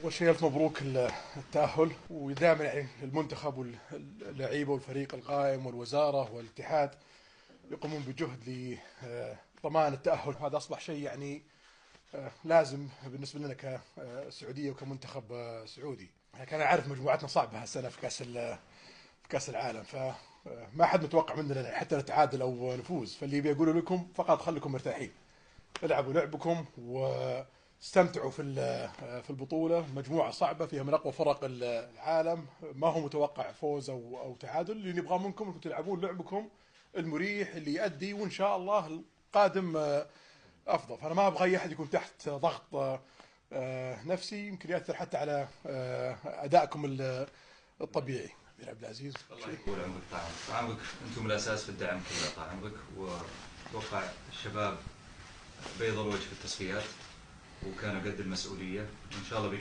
أول شيء ألف مبروك التأهل، ودائما يعني المنتخب واللعيبة والفريق القائم والوزارة والاتحاد يقومون بجهد لضمان التأهل. هذا أصبح شيء يعني لازم بالنسبة لنا كسعودية وكمنتخب سعودي. كان أعرف مجموعتنا صعبة هالسنة في كأس العالم، فما حد متوقع مننا حتى نتعادل أو نفوز. فاللي بيقوله لكم فقط خليكم مرتاحين، العبوا لعبكم واستمتعوا في البطولة. مجموعة صعبة فيها من أقوى فرق العالم، ما هو متوقع فوز أو تعادل. اللي نبغاه منكم أنكم تلعبون لعبكم المريح اللي يؤدي، وإن شاء الله القادم أفضل. فأنا ما أبغى أي أحد يكون تحت ضغط نفسي يمكن يأثر حتى على أدائكم الطبيعي. أمير عبد العزيز. الله يطول عمرك. طال عمرك، انتم الاساس في الدعم كله. طال عمرك، واتوقع الشباب بيض الوجه في التصفيات وكانوا قد المسؤوليه، وان شاء الله